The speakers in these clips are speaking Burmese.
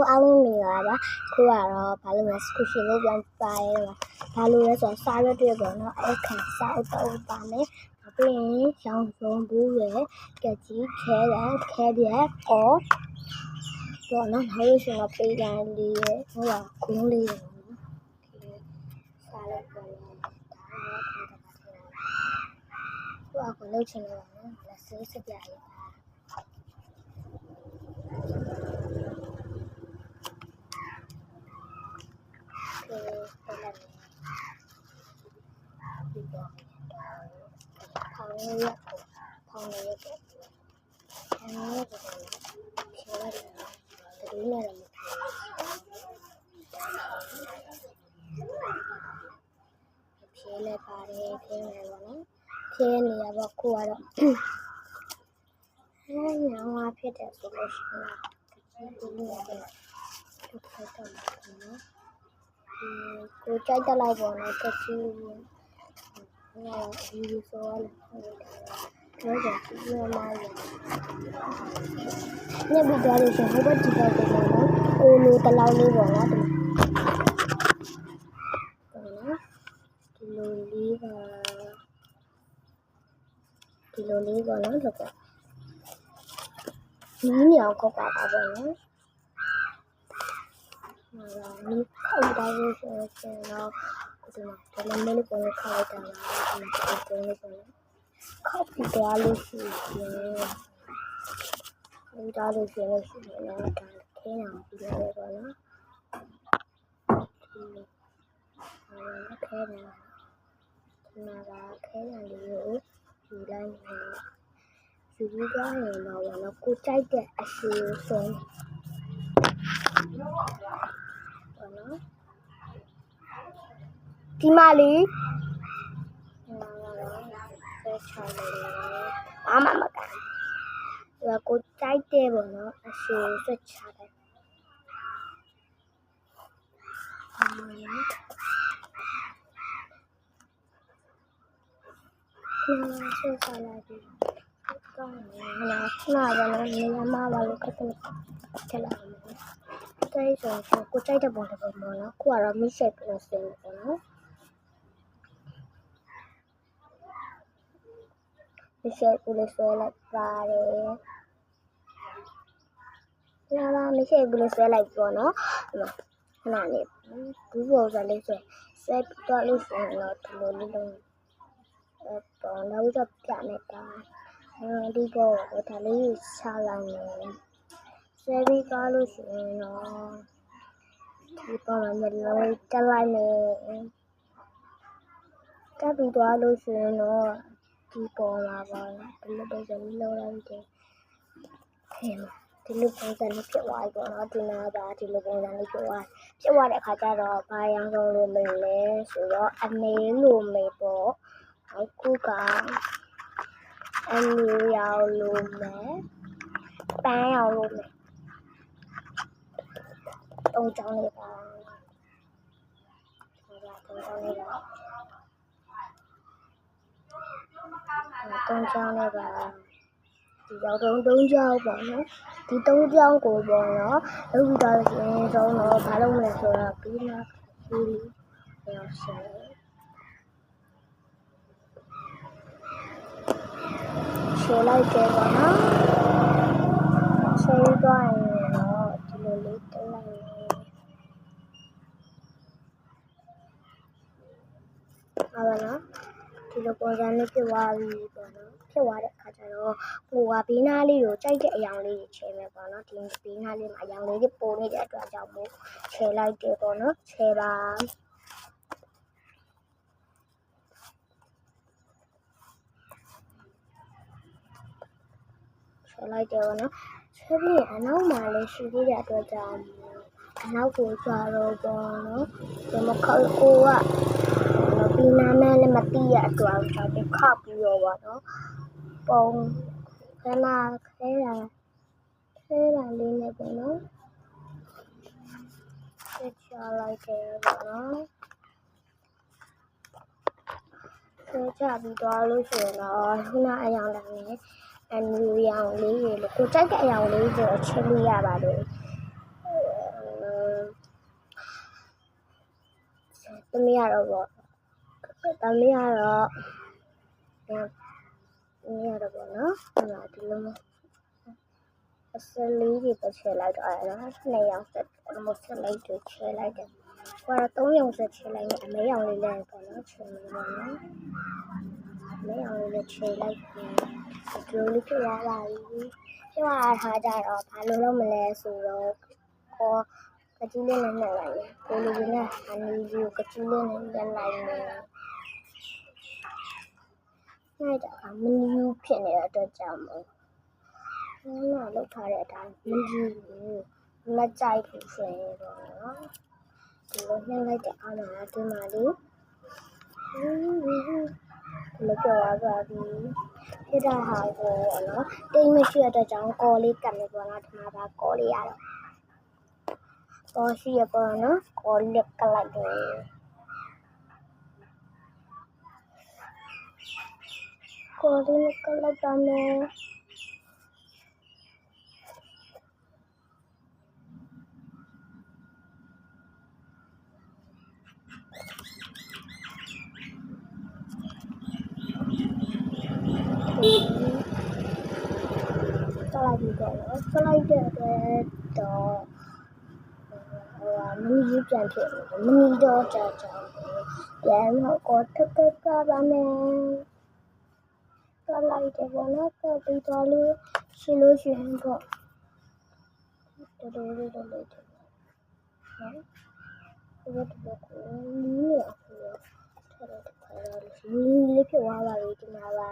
အားလုံးမြင်လာပါခုကတော့ဘာလို့လဲစကူရှင်လို့ပြန်ပါရဲပါဘာလို့လဲဆိုတော့စားရွက်တွေပေါ့နော်အခန့်စားအုပ်တော့ပါမယ်ပြီးရင်ရောင်စုံဘူးရယ်ကကြီးခဲရန်ခဲပြက်အော်တော့နော်နောက်ရရှင်ကပေးကန်လေးရယ်ဟိုကခုံးလေးရယ်စားလိုက်ပါတော့ဒါတော့ခုံးတစ်ပါးထည့်လိုက်ဟိုကကိုလှုပ်ချင်လို့ပါနော်လက်စစပြရည်ဖောင်းရရက်ဖောင်းရရက်ဖောင်းရရက်ဖြေလိုက်တယ်တတိနဲ့တော့ဖြေလိုက်ပါတယ်ဖြေနေပါတော့ဖြေနေရပေါ့ကိုကတော့ညောင်းဖြစ်တယ်ဆိုလို့ရှိရင်ဒီလိုရတယ်ထုတ်ခိုက်တော့နော်ကိုကြိုက်တက်လိုက်ပေါ့နော်တက်ချီဒီဆိုရလဲတော့ကြည့်ရမှာညက်ပြီးသွားလို့ရှိရင်ဟိုဘက်ကြည့်တော့ပေါ့နော်ကိုလိုတလောက်လေးပေါ့နော်ဒီလိုလေးပေါ့နော်တော့နီးမြောင်ခောက်ပါပါပေါ့နော်နီးခောက်တိုင်းလို့ဆိုတော့ဒီမှာတလုံးလေးပေါ်ခောက်လိုက်တာလားဒီမှာပေါ်လေးပေါ်ခောက်ပြီးသွားလို့ရှိရင်ဒီသားလို့ရှိရင်တော့ဒါခဲအောင်ပြီးတော့ပေါ့နော်ဒီခဲနေဒီမှာခဲရလေးကိုယူလိုက်မယ်ယူပြီးသွားရင်တော့ပေါ့နော်ကိုကြိုက်တဲ့အရှိဆုံးပေါ့နော်ဒီမလေးဆက်ချလိုက်ဘာမှမကန်ဒီကကိုကြိုက်တယ်ပေါ့နော်အရှိဆက်ချလိုက်ဆက်ချလိုက်ပြီကောင်းတယ်နော်ခဏတော့နေရာမှာပါလို့ခက်ခက်ထက်လိုက်မယ်တိုက်ဆိုကိုကြိုက်တဲ့ပုံတစ်ပုံပေါ့နော်ခုကတော့မိဆက်ပြလို့ဆင်းတယ်ပေါ့နော်မိဆက်ကိုလည်းဆွဲလိုက်ပါတယ်လာမိဆက်ကိုလည်းဆွဲလိုက်ပေါ့နော်ခဏလေးဘူးပုံစံလေးဆက်တော့လို့ဆိုရင်တော့ဒီလိုလေးလုံးတော့နောက်တော့ပြနေတာဒီပေါ်ဒါလေးချလိုက်မယ်ဆဲပြီးသွားလို့ရှိရင်တော့ဒီပေါ်မှာမျိုးလုံးတက်လိုက်မယ်တက်ပြီးသွားလို့ရှိရင်တော့ဒီပေါ်မှာပေါ့ဒီလိုပုံစံလေးလုံးလိုက်တယ်ဒီလိုပုံစံလေးဖြစ်သွားပြီပေါ့နော်ဒီနာကဒီလိုပုံစံလေးဖြစ်သွားတဲ့အခါကျတော့ဘာရောင်ဆုံးလို့မလဲဆိုတော့အနေလို့မေပေါ့အခုကအမျိုးရောင်လို့မယ်ပန်းရောင်လို့မယ်တုံးချောင်းလေးပါတုံးချောင်းလေးပါဒီရောက်တုံးချောင်းပေါ့နော်ဒီတုံးချောင်းကိုပေါ့နော်လုပ်ပြီးတော့ရင်ဆုံးတော့ဘာလုပ်မလဲဆိုတော့ပြီးတော့ဒီရောက်ရှင်ရှယ်လိုက်တယ်ပေါ့နော်ရှယ်သွားရင်တော့ဒီလိုလေးတက်လိုက်မယ်ဟုတ်ပါနော်ဒီလိုပုံစံလေးဖြစ်သွားပြီပေါ့နော်ဖြစ်သွားတဲ့အခါကျတော့ဟိုကဘေးနားလေးကိုကြိုက်တဲ့အရောင်လေးချဲမယ်ပေါ့နော်ဒီဘေးနားလေးမှာအရောင်လေးပိုနေတဲ့အတွက်ကြောင့်မို့ချဲလိုက်တယ်ပေါ့နော်ချဲပါလိုက်တယ်ပေါ့နော်ဆက်ပြီးအနောက်မှာလည်းရှိသေးတဲ့အတွက်ကြောင့်အနောက်ကိုကြတော့ပေါ့နော်ဒီမှာခေါက်ကိုကပြီးနာမဲလည်းမသိရအတွက်ကြောင့်ဒီခောက်ပြီးတော့ပေါ့နော်ပုံခဏခဲတာလေးနဲ့ပေါ့နော်ဆက်ချလိုက်တယ်ပေါ့နော်ဆက်ချပြီးသွားလို့ရှိရင်တော့ခုနအရောင်လည်းအမျိုးရောင်လေးကိုကြိုက်တဲ့အရောင်လေးကိုချက်လို့ရပါတယ် သမီးကတော့ပေါ့သမီးကတော့နော်ဒီလိုမျိုးအစလေးတွေပဲချဲလိုက်တော့ရနော်2ရောင်ဆက်ဆက်လိုက်တွေချဲလိုက်တယ်ဟိုကတော့3ရောင်ဆက်ချဲလိုက်တယ်အမဲရောင်လေးလည်းပေါ့နော်ချဲနေပါနော်အမဲရောင်လေးလည်းချဲလိုက်တယ်ဒီလိုလေးဖြစ်သွားပါပြီဖြစ်သွားထားကြတော့ဘာလို့လုပ်မလဲဆိုတော့ကကြီးလေးနဲ့နှက်လိုက်တယ်ကိုလိုကြီးနဲ့အနီးကြီးကိုကကြီးလေးနဲ့နှက်လိုက်တယ်နိုင်တာမနီးဖြစ်နေတဲ့အတွက်ကြောင့်မို့လောက်ထားတဲ့အတိုင်းမကြီးဘူးမကြိုက်ဘူးဆိုရင်ပေါ့နော်ဒီလိုနှက်လိုက်တဲ့အားမှာဒီမှာလေးဒီလိုပြောရပါပြီဖြစ်တာဟာကိုနော်တိတ်မရှိတဲ့အတွက်ကြောင့်ကော်လေးကတ်နေပေါ့နော်ဒီမှာပါကော်လေးရတယ်ကော်ရှိရပေါ့နော်ကော်လက်ကလိုက်တယ်ကော်လေးကလိုက်ပါမယ်စလိုက်ပြီးတော့စလိုက်တဲ့အတွက်တော့မင်းကြီးပြန်ဖြစ်မင်းတော့ကြာပြန်တော့တက်ပါမယ်စလိုက်တယ်ပေါ့နော်ကပြီးတော့လို့ရှင်းလို့ရှိရင်ပေါ့တော်တော်လေးတော့လေးတယ်နော်ဒီတော့ကိုလီးနေအခုထော်တော့ခါရလို့လီးလေးဖြစ်သွားပါပြီဒီမှာပါ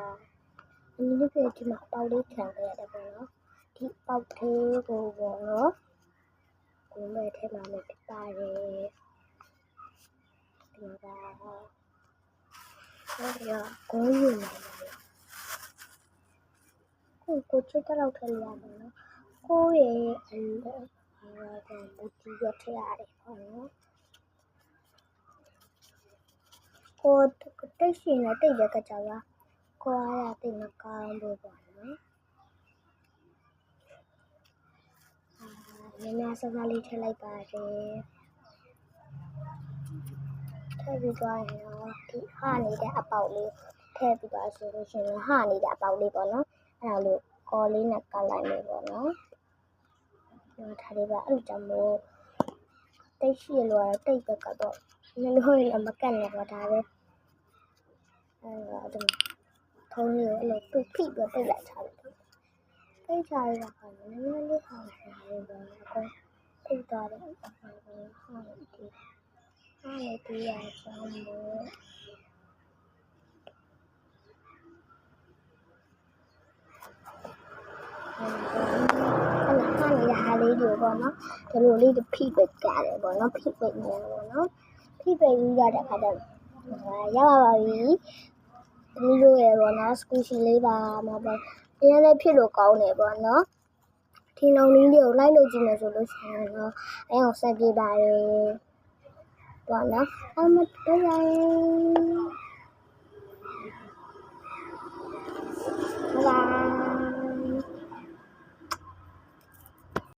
လီးလေးဖြစ်ဒီမှာပေါက်လေးခံခဲ့ရတယ်ပေါ့နော်ဒီပေါက်သေးကိုပေါ့နော်ကိုယ်မဲ့ထဲမှာလည်းဖြစ်ပါတယ်ဒီမှာပါဟုတ်ရကိုယ်ယူနေတယ်ကိုချစ်တော့ထည့်ရမယ်နော်ကိုရဲ့အလောကမူတီရထည့်ရတယ်ပေါ့နော်ကိုတိတ်ရှင်နဲ့တိတ်ရကြပါကိုအားရတိတ်မကောင်းဘူးပေါ့နော်များစကားလေးထည့်လိုက်ပါတယ်ထည့်ပြီးသွားရင်တော့ဒီဟာနေတဲ့အပေါက်လေးထည့်ပြီးသွားဆိုလို့ရှိရင်ဟာနေတဲ့အပေါက်လေးပေါ့နော်အဲ့ဒါလို့ကော်လေးနဲ့ကတ်လိုက်မယ်ပေါ့နော်ဒီထားလေးပါအဲ့ကြောင့်မို့တိတ်ရှိလို့တိတ်ပဲကတော့မျိုးလည်းမကတ်နဲ့ပေါ့ဒါပဲအဲ့တော့ဒီထုံးလေးအဲ့လိုဖိပြီးတိတ်လိုက်ထားတယ်တိတ်ချရတာကနည်းနည်းလေးဟောင်းနေတယ်အခုတိတ်သွားတယ်ဟောင်းနေဒီရကြောင်းမို့ဟာနေတာဟာလေးတွေပေါ့နော်ဒီလိုလေးဖိပိတ်ကြတယ်ပေါ့နော်ဖိပိတ်နေတယ်ပေါ့နော်ဖိပိတ်ရတဲ့ခါကျရပါပြီဒီလိုရပေါ့နော်စကူရှီလေးပါမှာပေါ့အရင်လည်းဖြစ်လို့ကောင်းတယ်ပေါ့နော်ဒီနောင်လေးတွေကိုလိုက်လို့ကြည့်မယ်ဆိုလို့ရှိရင်တော့အဲအောင်ဆက်ပြပါတယ်ပေါ့နော်အမတရား